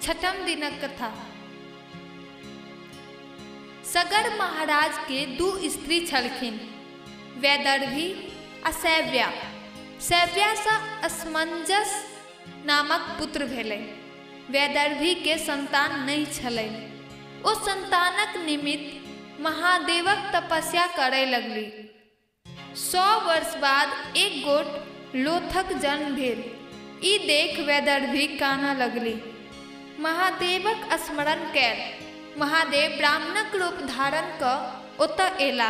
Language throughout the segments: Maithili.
छठम दिनक कथा। सगर महाराज के दू स्त्री छलखिन, वैदर्भी आ शैव्या। शैव्या सँ असमंजस नामक पुत्र भेलै। वैदर्भी के संतान नहीं छलै। ओ संतानक निमित्त महादेवक तपस्या करय लगली। 100 वर्ष बाद एक गोट लोथक जन्म भेल। ई देख वैदर्भी कानऽ लगली। महादेवक स्मरण कैल महादेव ब्राह्मणक रूप धारण कऽ ओतऽ एला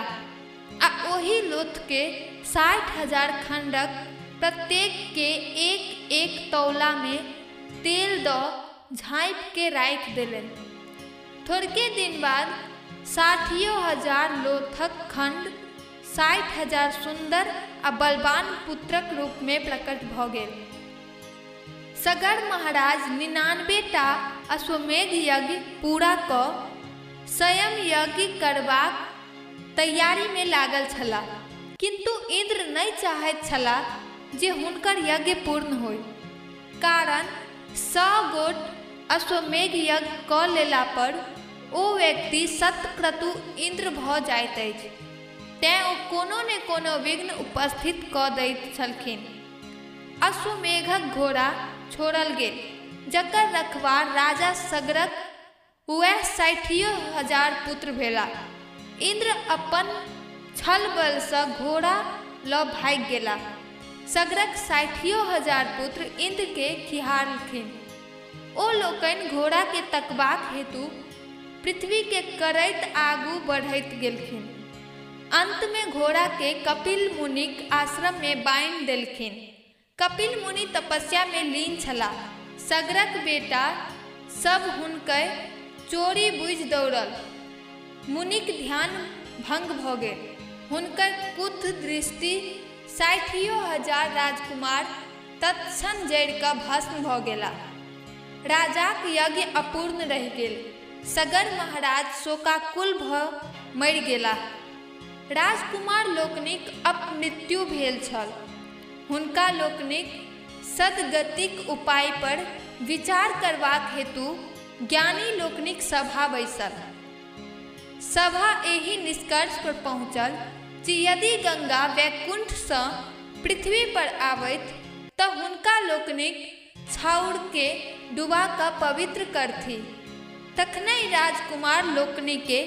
आ ओही लोथ के 60,000 खंडक प्रत्येक के एक एक तौला में तेल दऽ झाँपि के राखि देलनि। थोड़के दिन बाद 60,000 लोथक खंड 60,000 सुंदर आ बलवान पुत्रक रूप में प्रकट भऽ गेल। सगर महाराज 99टा अश्वमेध यज्ञ पूरा कऽ स्वयं यज्ञ करबाक तैयारी में लागल छलाह, किंतु इंद्र नहीं चाहैत छलाह जे हुनकर यज्ञ पूर्ण होय। कारण 100 गोट अश्वमेध यज्ञ कऽ लेला पर ओ व्यक्ति सतक्रतु इंद्र भऽ जाइत अछि। तेँ ओ कोनो ने कोनो विघ्न उपस्थित कऽ दैत छलखिन। अश्वमेघक घोड़ा छोड़ल गेल, जकर रखवार राजा सगरक वैह 60,000 पुत्र भेला। इंद्र अपन छल बल सँ घोड़ा लऽ भागि गेला। सगरक 60,000 पुत्र इंद्र के खिहारलखिन। ओ लोकनि घोड़ा के तकबाक हेतु पृथ्वी के करैत आगू बढ़ैत गेलखिन। अंत में घोड़ा के कपिल मुनिक आश्रम में बान्हि देलखिन। कपिल मुनि तपस्या में लीन छलाह। सगरक बेटा सब हुनकर चोरी बुझि दौड़ल। मुनिक ध्यान भंग भऽ गेल। हुनकर कुत्थ दृष्टि 60,000 राजकुमार तत्क्षण जरि कऽ भस्म भऽ गेला। राजाक यज्ञ अपूर्ण रहि गेल। सगर महाराज शोकाकुल भऽ मरि गेलाह। राजकुमार लोकनिक अपमृत्यु भेल छल। हुनका लोकनिक सद्गतिक उपाय पर विचार करबाक हेतु ज्ञानी लोकनिक सभा बैसल। सभा एहि निष्कर्ष पर पहुँचल जे यदि गंगा वैकुंठ सँ पृथ्वी पर आबैत तऽ हुनका लोकनिक छाउर के डुबा कऽ पवित्र करथि। तखनहि राजकुमार लोकनिके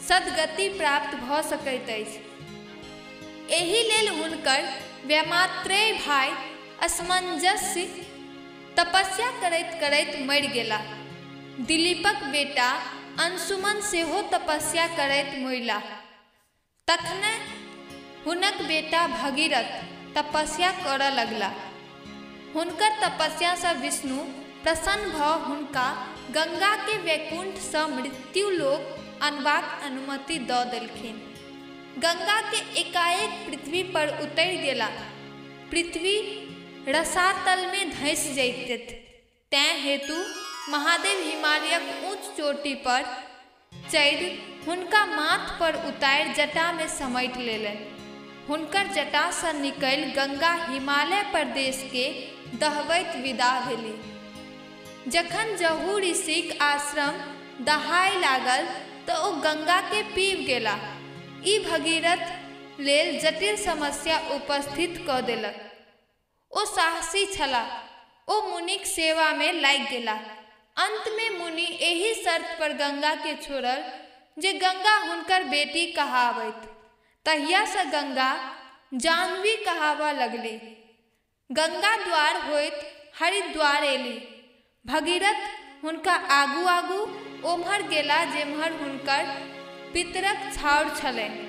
सद्गति प्राप्त भऽ सकैत अछि। एहि लेल हुनकर वैमात्रेय भाई असमंजस्य तपस्या करैत करैत मरि गेला। दिलीपक बेटा अंशुमन सेहो तपस्या करैत मरिलाह। तखने हुनक बेटा भगीरथ तपस्या करऽ लगला। हुनकर तपस्या सँ विष्णु प्रसन्न भऽ हुनका गंगा के वैकुंठ सँ मृत्यु लोक अनबाक अनुमति दऽ देलखिन। गंगा के एकाएक पृथ्वी पर उतरि गेला। पृथ्वी रसातल में धंसि जैतैथ। तेँ हेतु महादेव हिमालयक ऊंच चोटी पर चढ़ि हुनका माथ पर उतारि जटा में समेटि लेलनि। हुनकर जटा सँ निकलि गंगा हिमालय प्रदेश के दहबैत विदा भेली। जखन जहू ऋषिक आश्रम दहाय लागल तऽ ओ गंगा के पीब गेला। ई भगीरथ लेल जटिल समस्या उपस्थित कऽ देलक। ओ साहसी छलाह। ओ मुनिक सेवा में लागि गेला। अंत में मुनि एहि शर्त पर गंगा के छोड़ल जे गंगा हुनकर बेटी कहावैत। तहिया सँ गंगा जाह्नवी कहाबऽ लगली। गंगा द्वार होइत हरिद्वार एली। भगीरथ हुनका आगू आगू ओम्हर गेला जेम्हर हुनकर पितरक छाउर छलनि।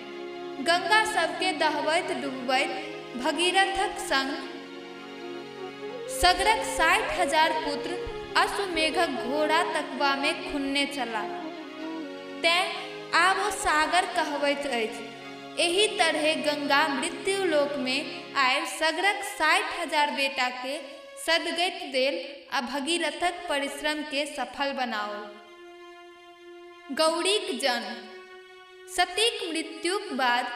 गंगा सबके दहबैत डुबबैत भगीरथक संग सगरक 60,000 पुत्र अश्वमेघक घोड़ा तकबा में खुन्ने चला। तेँ आब ओ सागर कहबैत अछि। एही तरहे गंगा मृत्यु लोक में आबि सगरक 60,000 बेटा के सदगति देल आ भगीरथक परिश्रम के सफल बनाओल। गौरीक जन्म। सतीक मृत्युक बाद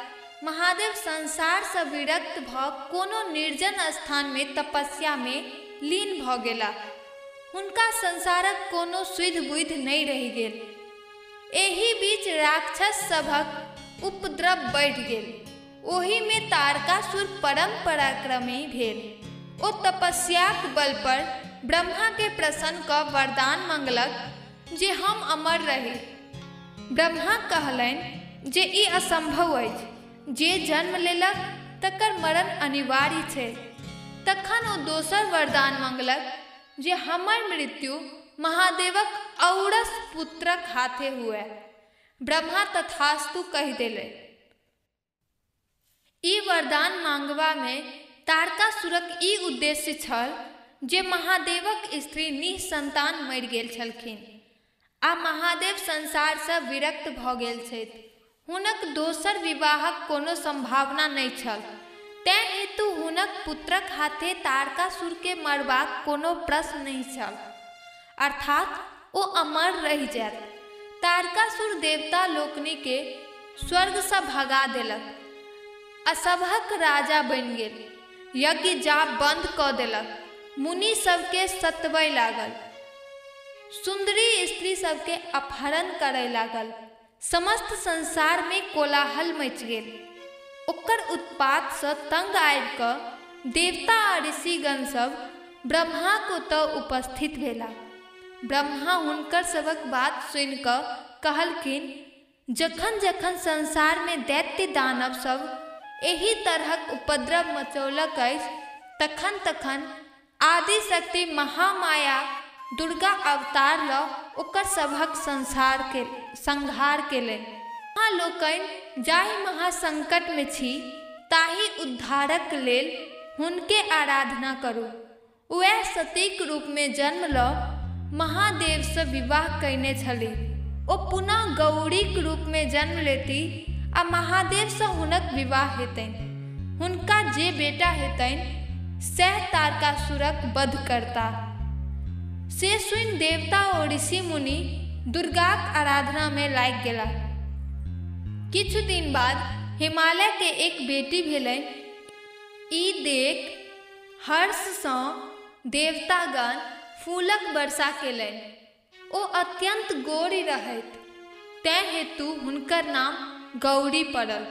महादेव संसार से विरक्त भऽ कोनो निर्जन स्थान में तपस्या में लीन भऽ गेला। हुनका संसारक कोनो सुध बुध नहीं रहि गेल। एही बीच राक्षस सभक उपद्रव बढ़ि गेल। ओही में तारकासुर परम पराक्रमी भेल। ओ तपस्याक बल पर ब्रह्मा के प्रसन्न क वरदान मंगलक जे हम अमर रही। ब्रह्मा कहलनि जे ई असंभव अछि, जे जन्म लेलक तकर मरण अनिवार्य छै। तखन ओ दोसर वरदान मंगलक जे हमर मृत्यु महादेवक औरस पुत्रक हाथे हुए। ब्रह्मा तथास्तु कहि देले। ई वरदान मांगबा में तारकासुरक ई उद्देश्य छल जे महादेवक स्त्री निसंतान मरि गेल छलखिन आ महादेव संसार से विरक्त भ गेल छथि। हुनक दोसर विवाहक कोनो संभावना नहि छल। तैं हेतु हुनक पुत्रक हाथे तारकासुर के मरबाक कोनो प्रश्न नहीं छल, अर्थात ओ अमर रहि जायत। तारकासुर देवता लोकनि के स्वर्ग से भगा देलक, असभक राजा बनि गेल, यज्ञ जाप बंद क देलक, मुनि सबके सतबय लागल, सुंदरी स्त्री सबके अपहरण करय लागल। समस्त संसार में कोलाहल मच गेल। ओकर उत्पात से तंग आबि क देवता आ ऋषिगण सब ब्रह्मा को तो उपस्थित भेला। ब्रह्मा हुनकर सबक बात सुनि क कहलखिन, जखन जखन संसार में दैत्य दानव सब एही तरहक उपद्रव मचौलक अछि, तखन तखन आदि शक्ति महामाया दुर्गा अवतार ल ओकर सभक संहार केलनि। अहाँ लोकनि जाहि महासंकट में छी ताहि उद्धारक लेल हुनके आराधना करू। वह सतीक रूप में जन्म ल महादेव से विवाह कयने छलीह। ओ पुनः गौरीक रूप में जन्म लेती आ महादेव से हुनक विवाह हेतनि। हुनका जे बेटा हेतनि सह तारकासुरक वध करता। से सुनि देवता और ऋषि मुनि दुर्गाक आराधना में लागि गेला। किछु दिन बाद हिमालय के एक बेटी भेलनि। ई देख हर्ष सँ देवतागण फूलक वर्षा केलनि। ओ अत्यंत गोरी रहैत, तैं हेतु हुनकर नाम गौरी पड़ल।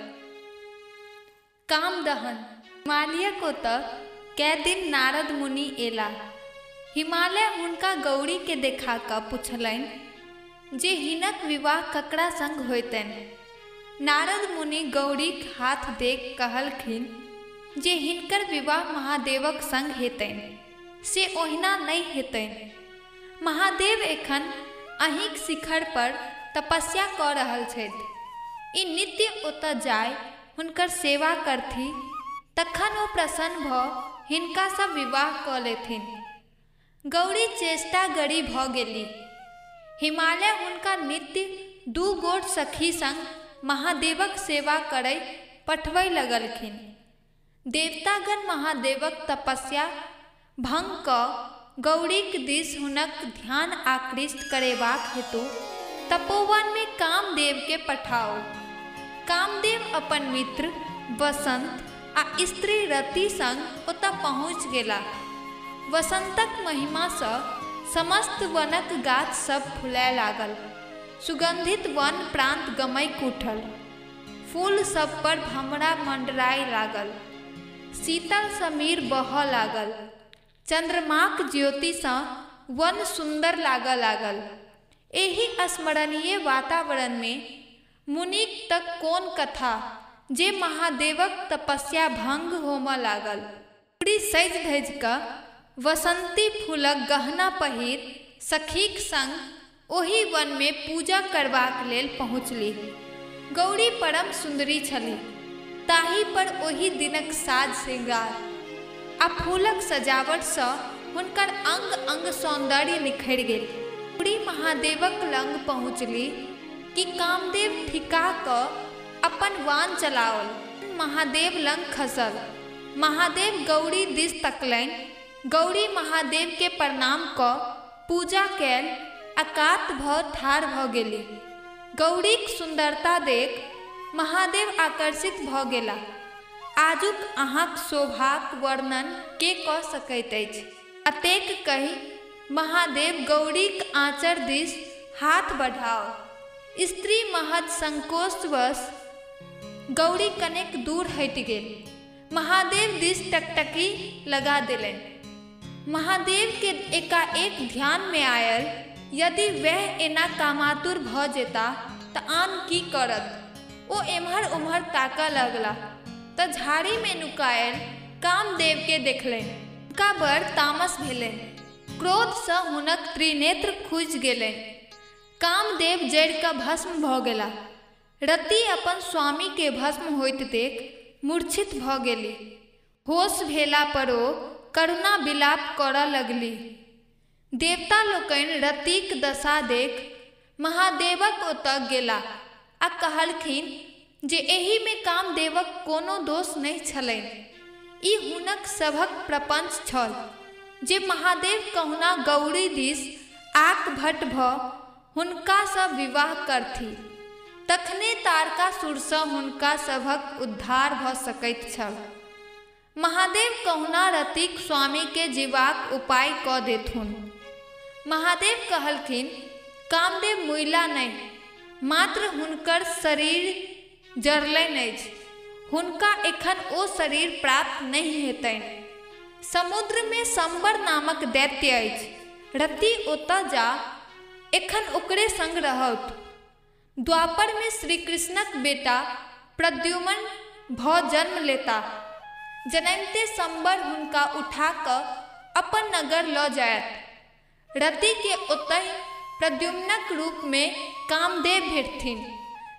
कामदहन हिमालय को तक कै दिन नारद मुनि एला। हिमालय हुनका गौरी के देखा क पुछलनि जे हिनक विवाह ककरा संग होइतनि। नारद मुनि गौरीक हाथ देख कहलखिन जे हिनकर विवाह महादेवक संग हेतनि। से ओहिना नहीं हेतनि। महादेव एखन अहिंक शिखर पर तपस्या क रहल छथि। ई नित्य ओतऽ जाय हुनकर सेवा करथि, तखन ओ प्रसन्न भ हिनका सँ विवाह क लेथिन। गौरी चेष्टा गरी भ गेली। हिमालय हुनका नित्य 2 गोट सखी संग महादेवक सेवा करय पठबय लगलखिन। देवतागण महादेवक तपस्या भंग क गौरीक दिस हुनक ध्यान आकृष्ट करेबाक हेतु तपोवन में कामदेव के पठाओल। कामदेव अपन मित्र वसंत आ स्त्री रति संग ओतऽ पहुँच गेला। वसंतक महिमा सँ समस्त वनक गाछ सब फुलाय लागल। सुगंधित वन प्रांत गमैक उठल। फूल सब पर भमरा मंडराय लागल। शीतल समीर बहऽ लागल। चंद्रमाक ज्योति सँ वन सुंदर लागऽ लागल। एही स्मरणीय वातावरण में मुनिक तक कोन कथा जे महादेवक तपस्या भंग होमऽ लागल। पूरी सज धज क वसंती फूलक गहना पहिर सखीक संग ओही वन में पूजा करबाक लेल पहुँचली। गौरी परम सुंदरी छली। ताहि पर ओही दिनक साज श्रृंगार आ फूलक सजावट सँ हुनकर अंग अंग सौंदर्य निखरि गेल। गौरी महादेवक लंग पहुँचली कि कामदेव ठिका क अपन वान चलाओल। महादेव लंग खसल। महादेव गौरी दिस तकलनि। गौरी महादेव के प्रणाम क पूजा कैल अकात भ ठाढ़ भ गेली। गौरीक सुंदरता देख महादेव आकर्षित भ गेला। आजुक अहाँक शोभाक वर्णन के क सकैत अछि। अतेक कहि महादेव गौरीक आँचर दिस हाथ बढ़ाओ। स्त्री महत संकोचवश गौरी कनेक दूर हटि गेल। महादेव दिस टकटकी लगा दिलेन। महादेव के एकाएक ध्यान में आयल, यदि वह एना कामातुर भ जेता त आन की करत। ओ एम्हर उम्हर ताका लगला त झाड़ी में नुकायल कामदेव के देखलेन। हुनका बड़ तामस भेलेन। क्रोध सँ हुनक त्रिनेत्र खुजि गेलेन। कामदेव जड़ि क भस्म भ गेला। रति अपन स्वामी के भस्म होइत देख मूर्छित भ गेली। होश भेला पर ओ करुणा विलाप करऽ लगली। देवता लोकनि रतिक दशा देख महादेवक ओतऽ गेला आ कहलखिन जे एहि में कामदेवक कोनो दोष नहीं छलनि। ई हुनक सभक प्रपंच छल जे महादेव कहुना गौरी दिस आक भट भ हुनका सँ विवाह करथि, तखने तारकासुर सँ हुनका सभक उद्धार भ सकैत छल। महादेव कहुना रतिक स्वामी के जीवाक उपाय क देथुन। महादेव कहलखिन कामदेव मुइला नहीं, मात्र हुनकर शरीर जरलनि अछि। हुनका एखन ओ शरीर प्राप्त नहीं हेतनि। समुद्र में संबर नामक दैत्य अछि। रति ओतऽ जा एखन ओकरे संग रहत। द्वापर में श्री कृष्णक बेटा प्रद्युम्न भ जन्म लेता। जनमते संबर हुनका उठा क अपन नगर ल जायत। रति के ओतहि प्रद्युम्नक रूप में कामदेव भेटथिन।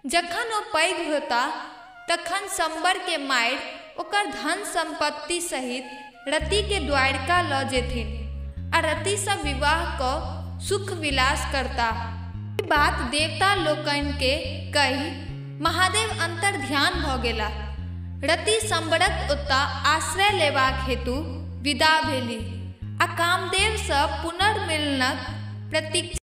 जखन ओ पैघ होता तखन संबर के मारि ओकर धन संपत्ति सहित रति के द्वारिका ल जेथिन आ रति सँ विवाह क सुख विलास करता। बात देवता लोकनि के कहि महादेव अंतर ध्यान भ गेला। रति संबरक ओतऽ आश्रय लेबाक हेतु विदा भेली आ कामदेव सँ पुनर्मिलनक प्रतीक्षा